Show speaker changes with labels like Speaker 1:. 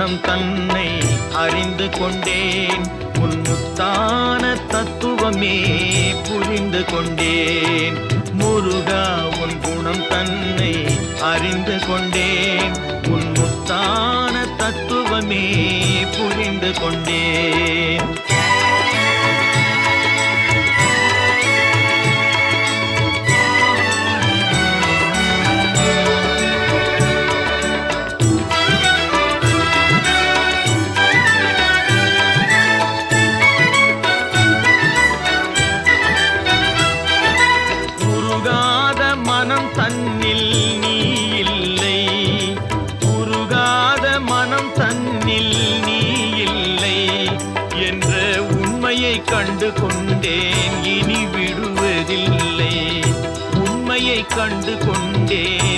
Speaker 1: குணம் தன்னை அறிந்து கொண்டேன். உன் முத்தான தத்துவமே புரிந்து கொண்டேன். முருகா உன் குணம் தன்னை அறிந்து கொண்டேன். உன் முத்தான தத்துவமே புரிந்து கொண்டேன். மனம் தன்னில் நீ இல்லை, உருகாத மனம் தன்னில் நீ இல்லை என்ற உண்மையை கண்டு கொண்டேன். இனி விடுவதில்லை, உண்மையை கண்டு கொண்டேன்.